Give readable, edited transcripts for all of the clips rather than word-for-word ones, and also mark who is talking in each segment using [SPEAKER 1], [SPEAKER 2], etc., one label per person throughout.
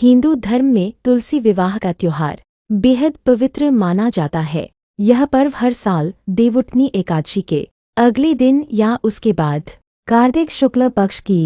[SPEAKER 1] हिंदू धर्म में तुलसी विवाह का त्योहार बेहद पवित्र माना जाता है। यह पर्व हर साल देवउठनी एकादशी के अगले दिन या उसके बाद कार्तिक शुक्ल पक्ष की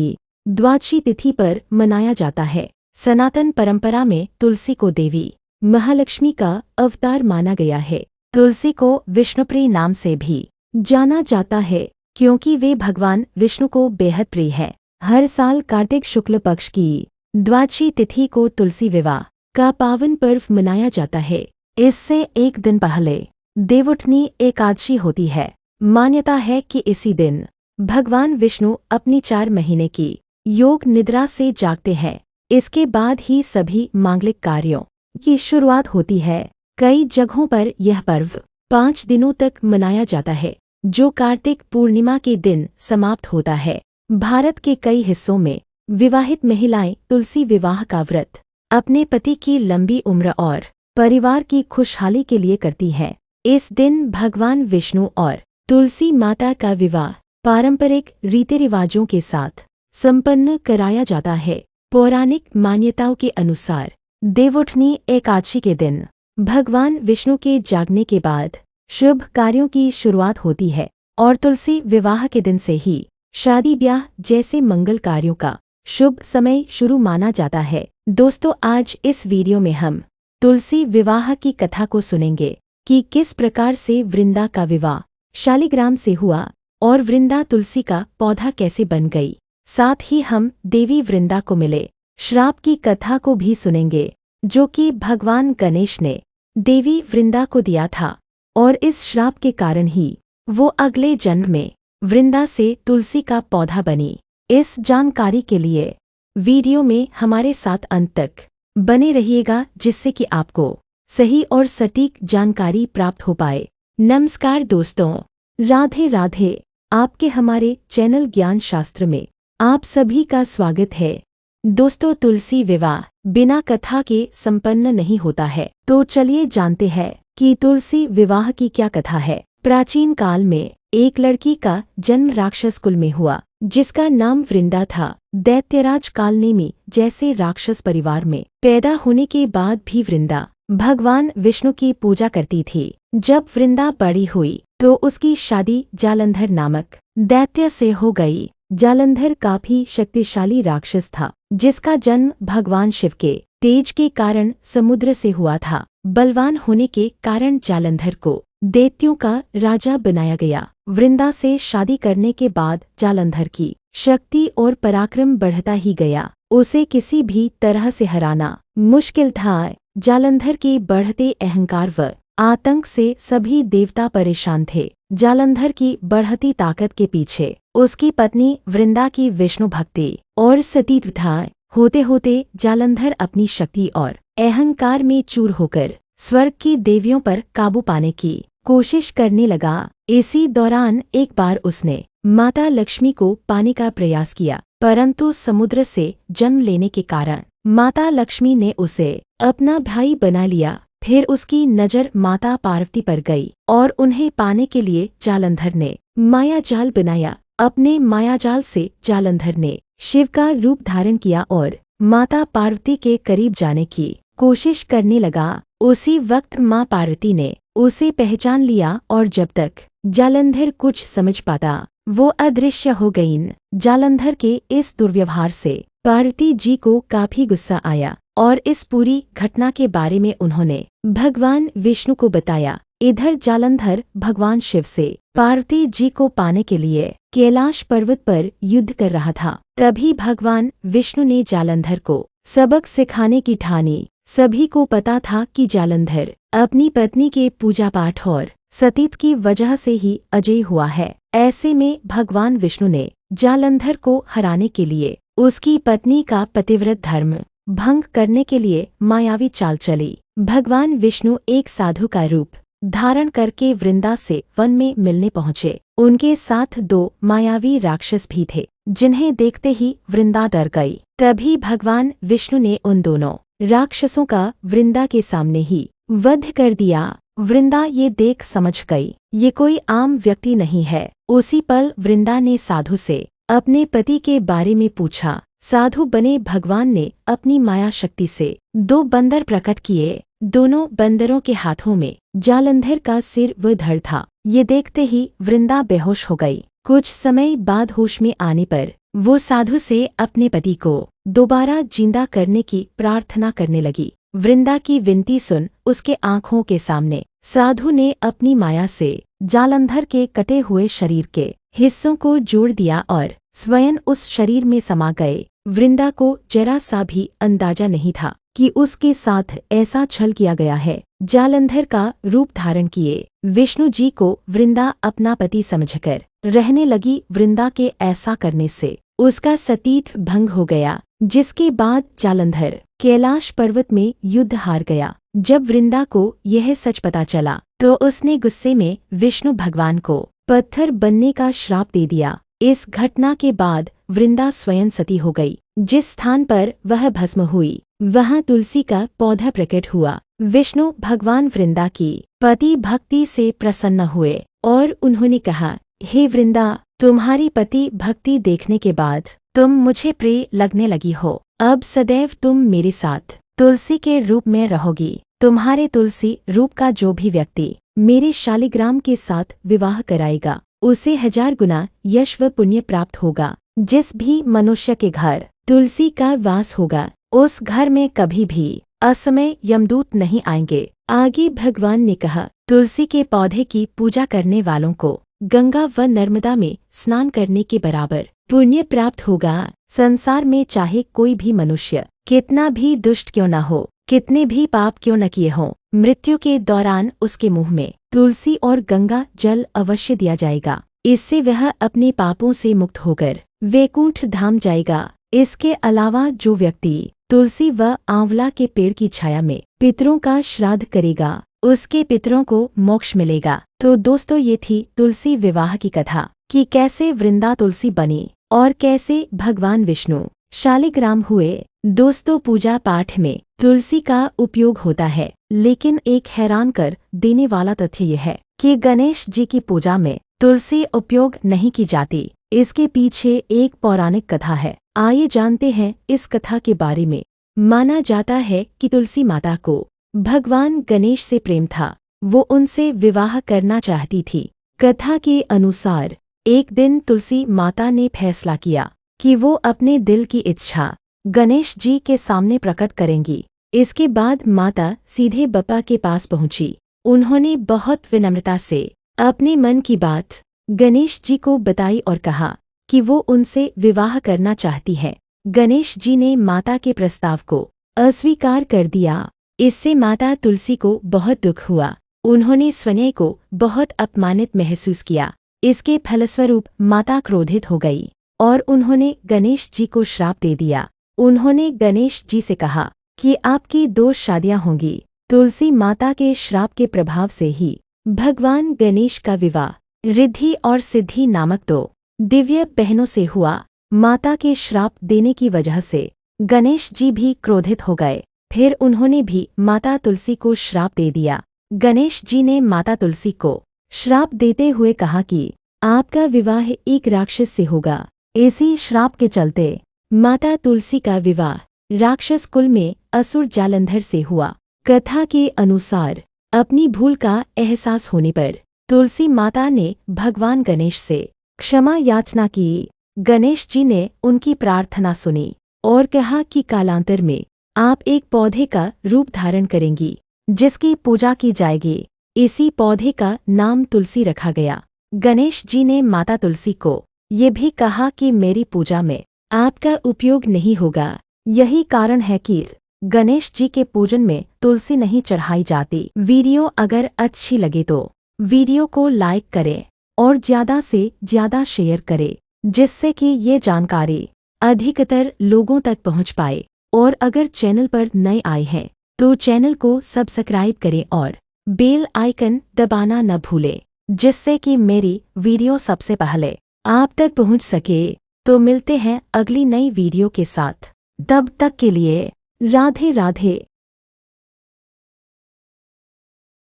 [SPEAKER 1] द्वादशी तिथि पर मनाया जाता है। सनातन परंपरा में तुलसी को देवी महालक्ष्मी का अवतार माना गया है। तुलसी को विष्णुप्रिय नाम से भी जाना जाता है क्योंकि वे भगवान विष्णु को बेहद प्रिय है। हर साल कार्तिक शुक्ल पक्ष की द्वादशी तिथि को तुलसी विवाह का पावन पर्व मनाया जाता है। इससे एक दिन पहले देवउठनी एकादशी होती है। मान्यता है कि इसी दिन भगवान विष्णु अपनी 4 महीने की योग निद्रा से जागते हैं। इसके बाद ही सभी मांगलिक कार्यों की शुरुआत होती है। कई जगहों पर यह पर्व 5 दिनों तक मनाया जाता है, जो कार्तिक पूर्णिमा के दिन समाप्त होता है। भारत के कई हिस्सों में विवाहित महिलाएं तुलसी विवाह का व्रत अपने पति की लंबी उम्र और परिवार की खुशहाली के लिए करती हैं। इस दिन भगवान विष्णु और तुलसी माता का विवाह पारंपरिक रीति रिवाजों के साथ संपन्न कराया जाता है। पौराणिक मान्यताओं के अनुसार देवउठनी एकादशी के दिन भगवान विष्णु के जागने के बाद शुभ कार्यों की शुरुआत होती है और तुलसी विवाह के दिन से ही शादी ब्याह जैसे मंगल कार्यों का शुभ समय शुरू माना जाता है। दोस्तों, आज इस वीडियो में हम तुलसी विवाह की कथा को सुनेंगे कि किस प्रकार से वृंदा का विवाह शालिग्राम से हुआ और वृंदा तुलसी का पौधा कैसे बन गई। साथ ही हम देवी वृंदा को मिले श्राप की कथा को भी सुनेंगे, जो कि भगवान गणेश ने देवी वृंदा को दिया था और इस श्राप के कारण ही वो अगले जन्म में वृंदा से तुलसी का पौधा बनी। इस जानकारी के लिए वीडियो में हमारे साथ अंत तक बने रहिएगा, जिससे कि आपको सही और सटीक जानकारी प्राप्त हो पाए। नमस्कार दोस्तों, राधे राधे। आपके हमारे चैनल ज्ञान शास्त्र में आप सभी का स्वागत है। दोस्तों, तुलसी विवाह बिना कथा के संपन्न नहीं होता है, तो चलिए जानते हैं कि तुलसी विवाह की क्या कथा है। प्राचीन काल में एक लड़की का जन्म राक्षस कुल में हुआ, जिसका नाम वृंदा था। दैत्यराज कालनेमी जैसे राक्षस परिवार में पैदा होने के बाद भी वृंदा भगवान विष्णु की पूजा करती थी। जब वृंदा बड़ी हुई तो उसकी शादी जालंधर नामक दैत्य से हो गई। जालंधर काफी शक्तिशाली राक्षस था, जिसका जन्म भगवान शिव के तेज के कारण समुद्र से हुआ था। बलवान होने के कारण जालंधर को दैत्यों का राजा बनाया गया। वृंदा से शादी करने के बाद जालंधर की शक्ति और पराक्रम बढ़ता ही गया। उसे किसी भी तरह से हराना मुश्किल था। जालंधर के बढ़ते अहंकार व आतंक से सभी देवता परेशान थे। जालंधर की बढ़ती ताकत के पीछे उसकी पत्नी वृंदा की विष्णु भक्ति और सतीत्व था। होते होते जालंधर अपनी शक्ति और अहंकार में चूर होकर स्वर्ग की देवियों पर काबू पाने की कोशिश करने लगा। इसी दौरान एक बार उसने माता लक्ष्मी को पाने का प्रयास किया, परंतु समुद्र से जन्म लेने के कारण माता लक्ष्मी ने उसे अपना भाई बना लिया। फिर उसकी नजर माता पार्वती पर गई और उन्हें पाने के लिए जालंधर ने मायाजाल बनाया। अपने मायाजाल से जालंधर ने शिव का रूप धारण किया और माता पार्वती के करीब जाने की कोशिश करने लगा। उसी वक्त माँ पार्वती ने उसे पहचान लिया और जब तक जालंधर कुछ समझ पाता, वो अदृश्य हो गईं। जालंधर के इस दुर्व्यवहार से पार्वती जी को काफी गुस्सा आया और इस पूरी घटना के बारे में उन्होंने भगवान विष्णु को बताया। इधर जालंधर भगवान शिव से पार्वती जी को पाने के लिए कैलाश पर्वत पर युद्ध कर रहा था। तभी भगवान विष्णु ने जालंधर को सबक सिखाने की ठानी। सभी को पता था कि जालंधर अपनी पत्नी के पूजा पाठ और सतीत्व की वजह से ही अजय हुआ है। ऐसे में भगवान विष्णु ने जालंधर को हराने के लिए उसकी पत्नी का पतिव्रत धर्म भंग करने के लिए मायावी चाल चली। भगवान विष्णु एक साधु का रूप धारण करके वृंदा से वन में मिलने पहुँचे। उनके साथ 2 मायावी राक्षस भी थे, जिन्हें देखते ही वृंदा डर गई। तभी भगवान विष्णु ने उन दोनों राक्षसों का वृंदा के सामने ही वध कर दिया। वृंदा ये देख समझ गई, ये कोई आम व्यक्ति नहीं है। उसी पल वृंदा ने साधु से अपने पति के बारे में पूछा। साधु बने भगवान ने अपनी माया शक्ति से 2 बंदर प्रकट किए। दोनों बंदरों के हाथों में जालंधर का सिर व धड़ था। ये देखते ही वृंदा बेहोश हो गई। कुछ समय बाद होश में आने पर वो साधु से अपने पति को दोबारा जिंदा करने की प्रार्थना करने लगी। वृंदा की विनती सुन उसके आंखों के सामने साधु ने अपनी माया से जालंधर के कटे हुए शरीर के हिस्सों को जोड़ दिया और स्वयं उस शरीर में समा गए। वृंदा को जरा सा भी अंदाजा नहीं था कि उसके साथ ऐसा छल किया गया है। जालंधर का रूप धारण किए विष्णु जी को वृंदा अपना पति समझकर रहने लगी। वृंदा के ऐसा करने से उसका सतीत्व भंग हो गया, जिसके बाद जालंधर कैलाश पर्वत में युद्ध हार गया। जब वृंदा को यह सच पता चला तो उसने गुस्से में विष्णु भगवान को पत्थर बनने का श्राप दे दिया। इस घटना के बाद वृंदा स्वयं सती हो गई। जिस स्थान पर वह भस्म हुई वहां तुलसी का पौधा प्रकट हुआ। विष्णु भगवान वृंदा की पति भक्ति से प्रसन्न हुए और उन्होंने कहा, हे वृंदा, तुम्हारी पति भक्ति देखने के बाद तुम मुझे प्रिय लगने लगी हो। अब सदैव तुम मेरे साथ तुलसी के रूप में रहोगी। तुम्हारे तुलसी रूप का जो भी व्यक्ति मेरे शालिग्राम के साथ विवाह कराएगा उसे 1000 गुना यश व पुण्य प्राप्त होगा। जिस भी मनुष्य के घर तुलसी का वास होगा उस घर में कभी भी असमय यमदूत नहीं आएंगे। आगे भगवान ने कहा, तुलसी के पौधे की पूजा करने वालों को गंगा व नर्मदा में स्नान करने के बराबर पुण्य प्राप्त होगा। संसार में चाहे कोई भी मनुष्य कितना भी दुष्ट क्यों न हो, कितने भी पाप क्यों न किए हों, मृत्यु के दौरान उसके मुंह में तुलसी और गंगा जल अवश्य दिया जाएगा। इससे वह अपने पापों से मुक्त होकर वैकुंठ धाम जाएगा। इसके अलावा जो व्यक्ति तुलसी व आंवला के पेड़ की छाया में पितरों का श्राद्ध करेगा उसके पितरों को मोक्ष मिलेगा। तो दोस्तों, ये थी तुलसी विवाह की कथा कि कैसे वृंदा तुलसी बनी और कैसे भगवान विष्णु शालिग्राम हुए। दोस्तों, पूजा पाठ में तुलसी का उपयोग होता है, लेकिन एक हैरान कर देने वाला तथ्य यह है कि गणेश जी की पूजा में तुलसी उपयोग नहीं की जाती। इसके पीछे एक पौराणिक कथा है। आइए जानते हैं इस कथा के बारे में। माना जाता है कि तुलसी माता को भगवान गणेश से प्रेम था। वो उनसे विवाह करना चाहती थी। कथा के अनुसार एक दिन तुलसी माता ने फैसला किया कि वो अपने दिल की इच्छा गणेश जी के सामने प्रकट करेंगी। इसके बाद माता सीधे बप्पा के पास पहुंची। उन्होंने बहुत विनम्रता से अपने मन की बात गणेश जी को बताई और कहा कि वो उनसे विवाह करना चाहती है। गणेश जी ने माता के प्रस्ताव को अस्वीकार कर दिया। इससे माता तुलसी को बहुत दुख हुआ। उन्होंने स्वयं को बहुत अपमानित महसूस किया। इसके फलस्वरूप माता क्रोधित हो गई और उन्होंने गणेश जी को श्राप दे दिया। उन्होंने गणेश जी से कहा कि आपकी 2 शादियां होंगी। तुलसी माता के श्राप के प्रभाव से ही भगवान गणेश का विवाह रिद्धि और सिद्धि नामक 2 दिव्य बहनों से हुआ। माता के श्राप देने की वजह से गणेश जी भी क्रोधित हो गए। फिर उन्होंने भी माता तुलसी को श्राप दे दिया। गणेश जी ने माता तुलसी को श्राप देते हुए कहा कि आपका विवाह एक राक्षस से होगा। इसी श्राप के चलते माता तुलसी का विवाह राक्षस कुल में असुर जालंधर से हुआ। कथा के अनुसार अपनी भूल का एहसास होने पर तुलसी माता ने भगवान गणेश से क्षमा याचना की। गणेश जी ने उनकी प्रार्थना सुनी और कहा कि कालांतर में आप एक पौधे का रूप धारण करेंगी जिसकी पूजा की जाएगी। इसी पौधे का नाम तुलसी रखा गया। गणेश जी ने माता तुलसी को ये भी कहा कि मेरी पूजा में आपका उपयोग नहीं होगा। यही कारण है कि गणेश जी के पूजन में तुलसी नहीं चढ़ाई जाती। वीडियो अगर अच्छी लगे तो वीडियो को लाइक करें और ज़्यादा से ज़्यादा शेयर करें, जिससे कि ये जानकारी अधिकतर लोगों तक पहुंच पाए। और अगर चैनल पर नए आए हैं तो चैनल को सब्सक्राइब करें और बेल आइकन दबाना न भूलें, जिससे कि मेरी वीडियो सबसे पहले आप तक पहुंच सके। तो मिलते हैं अगली नई वीडियो के साथ। तब तक के लिए राधे राधे।